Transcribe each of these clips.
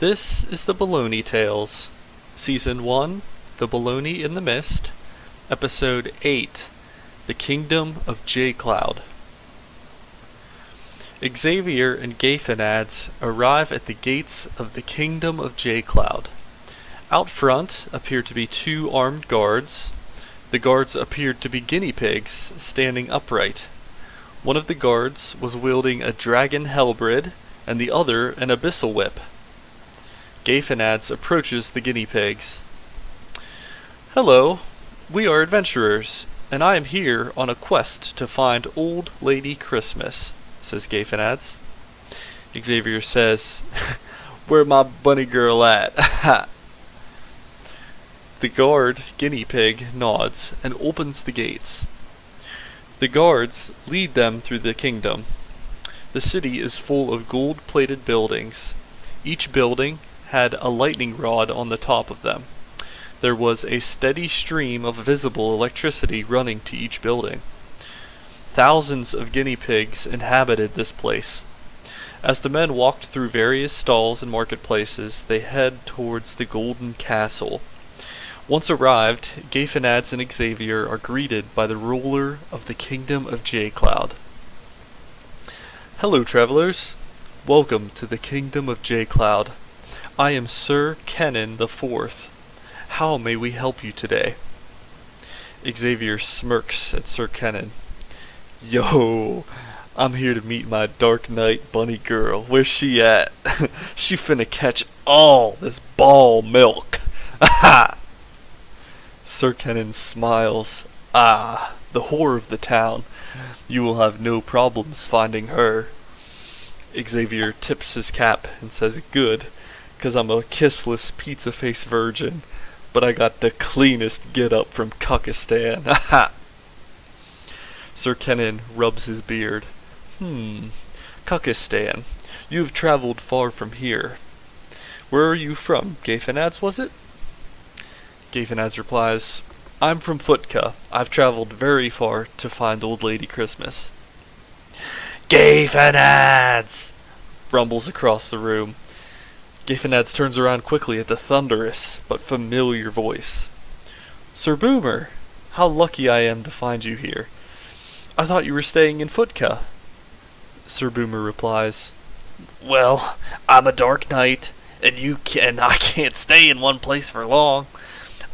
This is the Bologna Tales, Season 1, The Bologna in the Mist, Episode 8, The Kingdom of Jcloud. Xavier and Gayfenads arrive at the gates of the Kingdom of Jcloud. Out front appear to be two armed guards. The guards appeared to be guinea pigs standing upright. One of the guards was wielding a dragon halberd, and the other an abyssal whip. Gayfenads approaches the guinea pigs. "Hello, we are adventurers, and I am here on a quest to find Old Lady Christmas," says Gayfenads. Xavier says, "Where my bunny girl at?" The guard guinea pig nods and opens the gates. The guards lead them through the kingdom. The city is full of gold-plated buildings. Each building had a lightning rod on the top of them. There was a steady stream of visible electricity running to each building. Thousands of guinea pigs inhabited this place. As the men walked through various stalls and marketplaces, they head towards the Golden Castle. Once arrived, Gayfenads and Xavier are greeted by the ruler of the Kingdom of Jcloud. "Hello, travelers. Welcome to the Kingdom of Jcloud. I am Sir Kenan the Fourth. How may we help you today?" Xavier smirks at Sir Kenan. "Yo, I'm here to meet my Dark Knight bunny girl. Where's she at? She finna catch all this ball milk." Ha! Sir Kenan smiles. "Ah, the whore of the town. You will have no problems finding her." Xavier tips his cap and says, "Good, 'cause I'm a kissless pizza-face virgin, but I got the cleanest get-up from Kakistan." Ha! Sir Kenan rubs his beard. Kakistan. You've traveled far from here. Where are you from? Gayfenads, was it? Gayfenads replies, "I'm from Futka. I've traveled very far to find Old Lady Christmas." "Gayfenads!" rumbles across the room. Gayfenads turns around quickly at the thunderous but familiar voice. "Sir Boomer, how lucky I am to find you here. I thought you were staying in Futka." Sir Boomer replies, "Well, I'm a Dark Knight, and I can't stay in one place for long.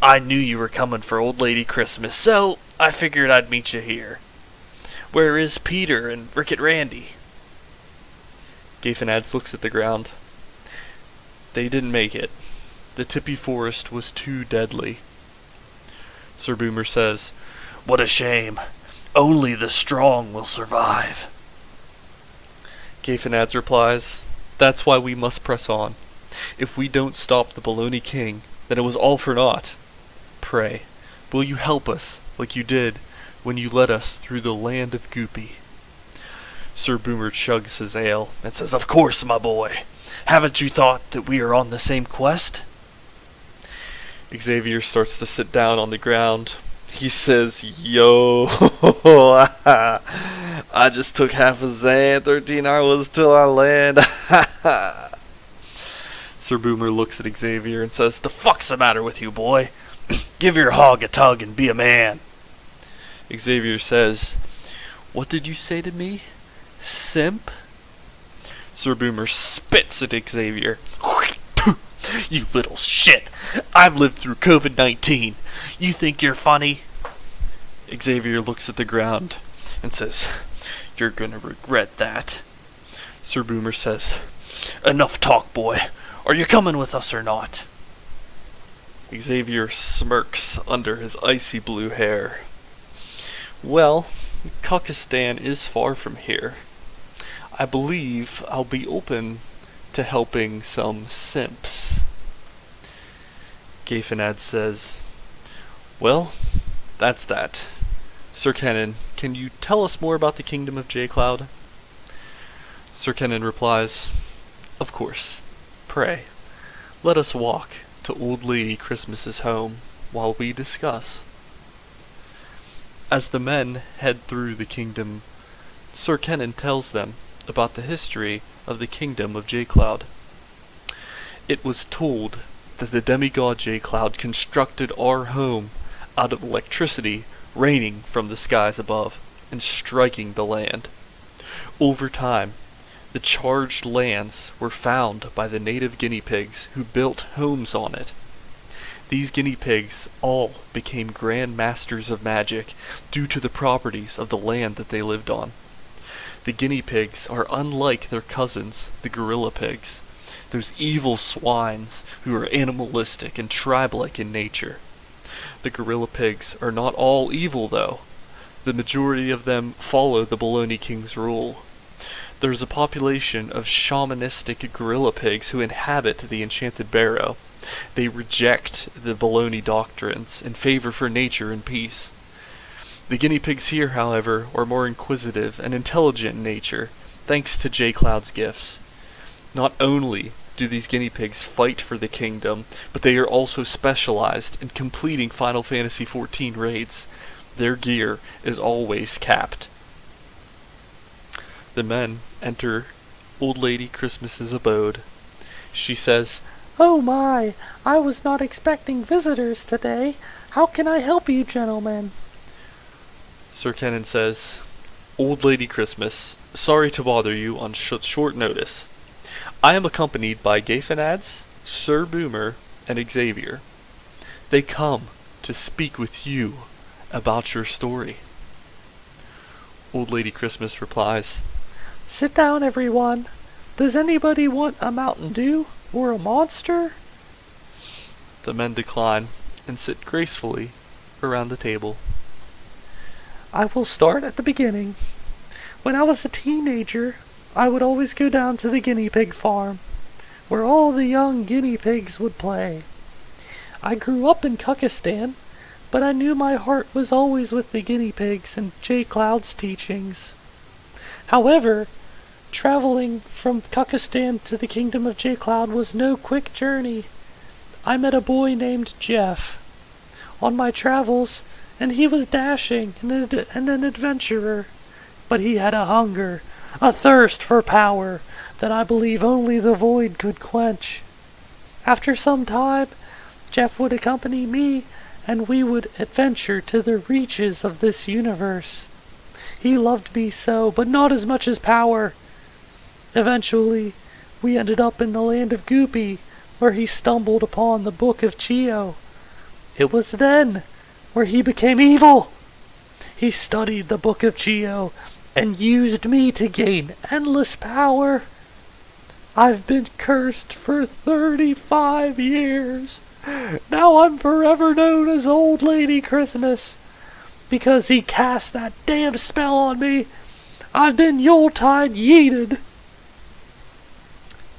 I knew you were coming for Old Lady Christmas, so I figured I'd meet you here. Where is Peter and Ricket Randy?" Gayfenads looks at the ground. "They didn't make it. The Tippy Forest was too deadly." Sir Boomer says, "What a shame. Only the strong will survive." Gayfenads replies, "That's why we must press on. If we don't stop the Bologna King, then it was all for naught. Pray, will you help us like you did when you led us through the land of Goopy?" Sir Boomer chugs his ale and says, "Of course, my boy. Haven't you thought that we are on the same quest?" Xavier starts to sit down on the ground. He says, "Yo, I just took half a Zan, 13 hours till I land." Sir Boomer looks at Xavier and says, "The fuck's the matter with you, boy? Give your hog a tug and be a man." Xavier says, "What did you say to me? Simp?" Sir Boomer spits at Xavier. "You little shit. I've lived through COVID-19. You think you're funny?" Xavier looks at the ground and says, "You're gonna regret that." Sir Boomer says, "Enough talk, boy. Are you coming with us or not?" Xavier smirks under his icy blue hair. "Well, Kakistan is far from here. I believe I'll be open to helping some simps." Gayfenads says, "Well, that's that. Sir Kenan, can you tell us more about the Kingdom of Jcloud?" Sir Kenan replies, "Of course. Pray, let us walk to Old Lady Christmas's home while we discuss." As the men head through the kingdom, Sir Kenan tells them about the history of the Kingdom of Jcloud. It was told that the demigod Jcloud constructed our home out of electricity raining from the skies above and striking the land. Over time, the charged lands were found by the native guinea pigs who built homes on it. These guinea pigs all became grand masters of magic due to the properties of the land that they lived on. The guinea pigs are unlike their cousins, the gorilla pigs, those evil swines who are animalistic and tribe-like in nature. The gorilla pigs are not all evil, though. The majority of them follow the Bologna king's rule. There's a population of shamanistic gorilla pigs who inhabit the enchanted barrow. They reject the Bologna doctrines in favor for nature and peace. The guinea pigs here, however, are more inquisitive and intelligent in nature, thanks to Jcloud's gifts. Not only do these guinea pigs fight for the kingdom, but they are also specialized in completing Final Fantasy XIV raids. Their gear is always capped. The men enter Old Lady Christmas's abode. She says, "Oh my, I was not expecting visitors today. How can I help you, gentlemen?" Sir Kennen says, "Old Lady Christmas, sorry to bother you on short notice. I am accompanied by Gayfenads, Sir Boomer, and Xavier. They come to speak with you about your story." Old Lady Christmas replies, "Sit down, everyone. Does anybody want a Mountain Dew or a monster?" The men decline and sit gracefully around the table. "I will start at the beginning. When I was a teenager, I would always go down to the guinea pig farm, where all the young guinea pigs would play. I grew up in Kukistan, but I knew my heart was always with the guinea pigs and Jcloud's teachings. However, traveling from Kukistan to the kingdom of Jcloud was no quick journey. I met a boy named Jeff on my travels, and he was dashing and an adventurer, but he had a hunger, a thirst for power that I believe only the void could quench. After some time, Jeff would accompany me, and we would adventure to the reaches of this universe. He loved me so, but not as much as power. Eventually, we ended up in the land of Goopy, where he stumbled upon the Book of Chio. It was then where he became evil. He studied the Book of Chio and used me to gain endless power. I've been cursed for 35 years. Now I'm forever known as Old Lady Christmas, because he cast that damn spell on me. I've been Yuletide yeeted."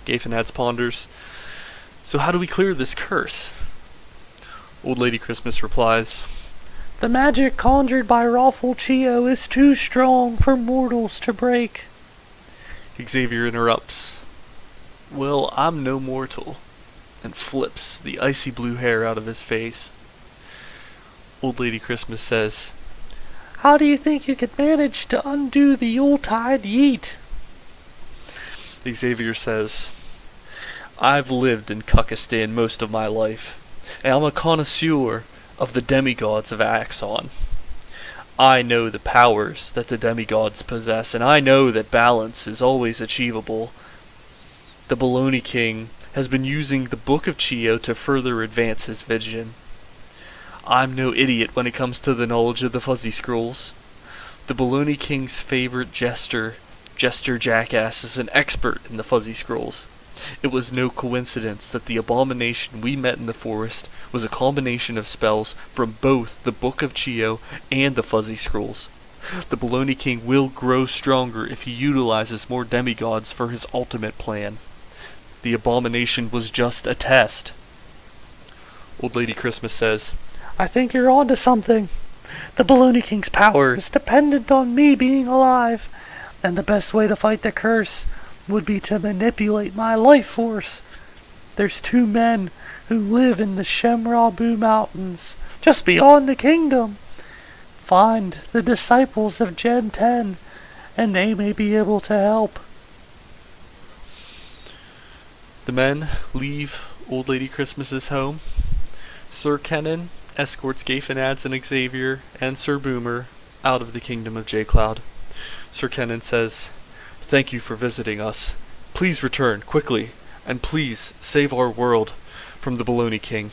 Gayfenads ponders, "So how do we clear this curse?" Old Lady Christmas replies, "The magic conjured by Raffle Chio is too strong for mortals to break." Xavier interrupts, "Well, I'm no mortal," and flips the icy blue hair out of his face. Old Lady Christmas says, "How do you think you could manage to undo the Yuletide yeet?" Xavier says, "I've lived in Kukistan most of my life, and I'm a connoisseur of the demigods of Axon. I know the powers that the demigods possess, and I know that balance is always achievable. The Bologna King has been using the Book of Chio to further advance his vision. I'm no idiot when it comes to the knowledge of the Fuzzy Scrolls. The Bologna King's favorite Jester Jackass, is an expert in the Fuzzy Scrolls. It was no coincidence that the abomination we met in the forest was a combination of spells from both the Book of Chio and the Fuzzy Scrolls. The Bologna King will grow stronger if he utilizes more demigods for his ultimate plan. The abomination was just a test." Old Lady Christmas says, "I think you're on to something. The Bologna King's power is dependent on me being alive, and the best way to fight the curse would be to manipulate my life force. There's 2 men who live in the Shemrabu Mountains, just beyond the kingdom. Find the disciples of Gen 10, and they may be able to help." The men leave Old Lady Christmas's home. Sir Kenan escorts Gafanads and Xavier and Sir Boomer out of the kingdom of Jcloud. Sir Kenan says, "Thank you for visiting us. Please return quickly, and please save our world from the Bologna King.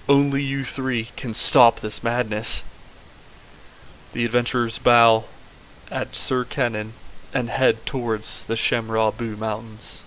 Only you three can stop this madness." The adventurers bow at Sir Kenan and head towards the Shemra Boo Mountains.